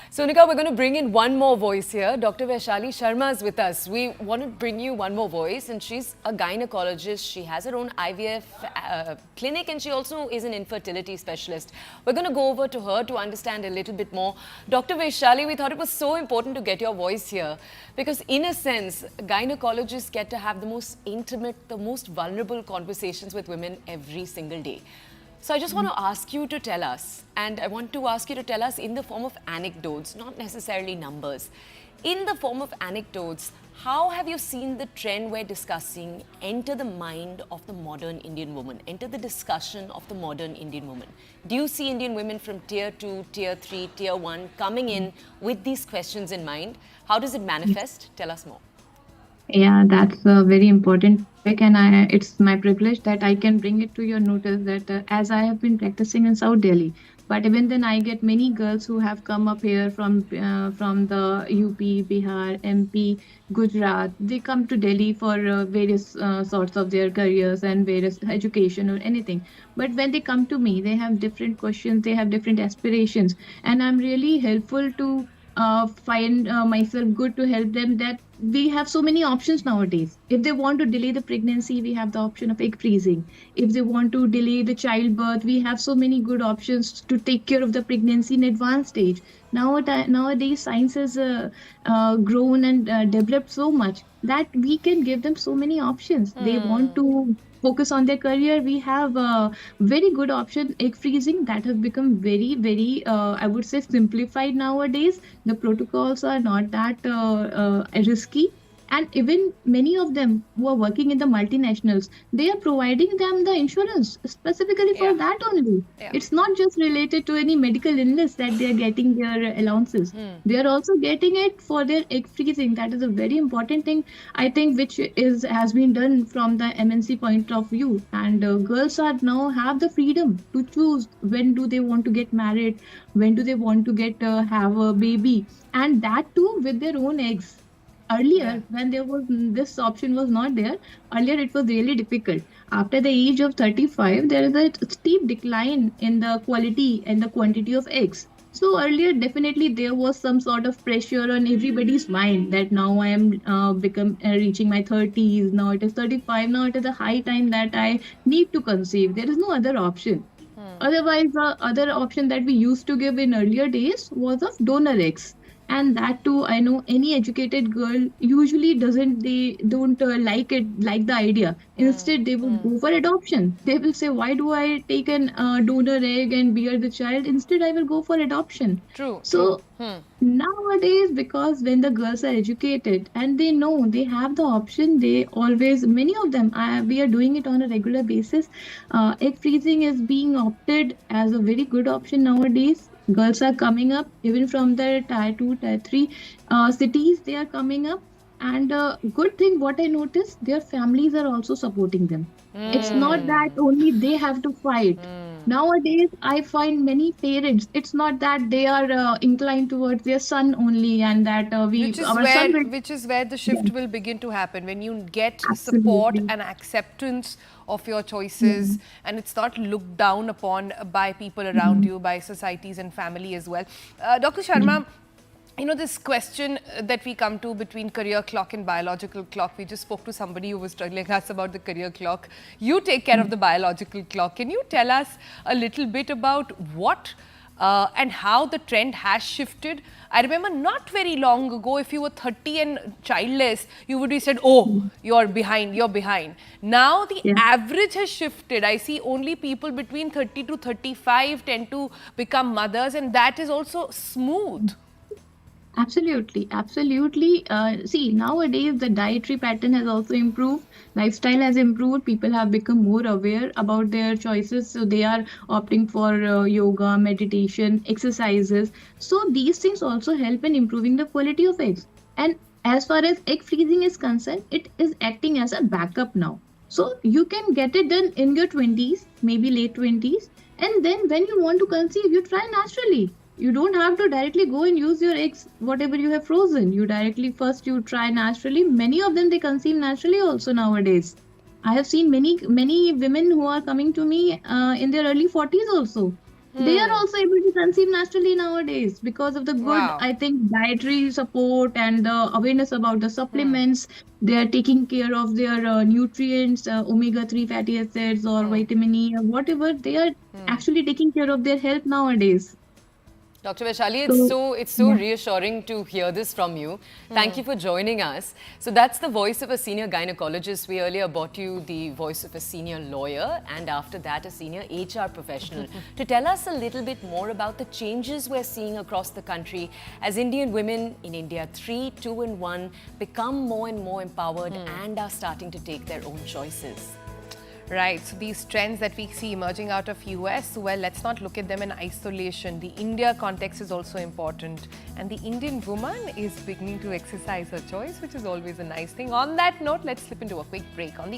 Sonika, we're going to bring in one more voice here. Dr. Vaishali Sharma is with us. We want to bring you one more voice, and she's a gynecologist. She has her own IVF clinic, and she also is an infertility specialist. We're going to go over to her to understand a little bit more. Dr. Vaishali, we thought it was so important to get your voice here because, in a sense, gynecologists get to have the most intimate, the most vulnerable conversations with women every single day. So I just want to ask you to tell us, and I want to ask you to tell us in the form of anecdotes, not necessarily numbers. In the form of anecdotes, how have you seen the trend we're discussing enter the mind of the modern Indian woman, enter the discussion of the modern Indian woman? Do you see Indian women from tier 2, tier 3, tier 1 coming in with these questions in mind? How does it manifest? Tell us more. Yeah, that's a very important topic, and it's my privilege that I can bring it to your notice that as I have been practicing in South Delhi, but even then I get many girls who have come up here from the UP, Bihar, MP, Gujarat. They come to Delhi for various sorts of their careers and various education or anything. But when they come to me, they have different questions, they have different aspirations, and I'm really helpful to find myself good to help them that we have so many options nowadays. If they want to delay the pregnancy, we have the option of egg freezing. If they want to delay the childbirth, we have so many good options to take care of the pregnancy in advanced stage. Nowadays, science has grown and developed so much that we can give them so many options. They want to focus on their career. We have a very good option, egg freezing, that have become very, very, I would say, simplified nowadays. The protocols are not that risky. And even many of them who are working in the multinationals, they are providing them the insurance specifically for that only. Yeah. It's not just related to any medical illness that they are getting their allowances. They are also getting it for their egg freezing. That is a very important thing, I think, which is has been done from the MNC point of view. And girls are now have the freedom to choose when do they want to get married, when do they want to get have a baby, and that too with their own eggs. Earlier, when there was this option was not there, earlier it was really difficult. After the age of 35, there is a steep decline in the quality and the quantity of eggs. So earlier, definitely there was some sort of pressure on everybody's mind that now I am become reaching my 30s. Now it is 35. Now it is a high time that I need to conceive. There is no other option. Otherwise, the other option that we used to give in earlier days was of donor eggs. And that too, I know any educated girl usually doesn't, they don't like it, like the idea. Instead, they would go for adoption. They will say, why do I take an donor egg and bear the child? Instead, I will go for adoption. True. So nowadays, because when the girls are educated and they know they have the option, they always, many of them, we are doing it on a regular basis. Egg freezing is being opted as a very good option nowadays. Girls are coming up even from the tier 2, tier 3 cities, they are coming up. And good thing, what I noticed, their families are also supporting them. It's not that only they have to fight. Nowadays, I find many parents, it's not that they are inclined towards their son only and that our son will. Which is where the shift Yeah, will begin to happen when you get support absolutely. and acceptance of your choices, and it's not looked down upon by people around you, by societies and family as well. Dr. Sharma, you know, this question that we come to between career clock and biological clock, we just spoke to somebody who was telling us about the career clock. You take care of the biological clock. Can you tell us a little bit about what and how the trend has shifted? I remember not very long ago, if you were 30 and childless, you would be said, oh, you're behind, you're behind. Now the Yeah. average has shifted. I see only people between 30 to 35 tend to become mothers, and that is also smooth. Absolutely, absolutely. See, nowadays the dietary pattern has also improved, lifestyle has improved, people have become more aware about their choices, so they are opting for yoga, meditation, exercises. So these things also help in improving the quality of eggs. And as far as egg freezing is concerned, it is acting as a backup now. So you can get it done in your 20s, maybe late 20s, and then when you want to conceive, you try naturally. You don't have to directly go and use your eggs, whatever you have frozen. You directly first you try naturally. Many of them they conceive naturally also nowadays. I have seen many women who are coming to me in their early 40s also. They are also able to conceive naturally nowadays because of the good, Wow. I think, dietary support and the awareness about the supplements. They are taking care of their nutrients, omega-3 fatty acids or vitamin E or whatever. They are actually taking care of their health nowadays. Dr. Vaishali, So, it's so yeah. reassuring to hear this from you. Thank you for joining us. So that's the voice of a senior gynecologist. We earlier brought you the voice of a senior lawyer and after that a senior HR professional to tell us a little bit more about the changes we're seeing across the country as Indian women in India 3, 2 and 1 become more and more empowered and are starting to take their own choices. Right, so these trends that we see emerging out of US, well, let's not look at them in isolation. The India context is also important. And the Indian woman is beginning to exercise her choice, which is always a nice thing. On that note, let's slip into a quick break. On the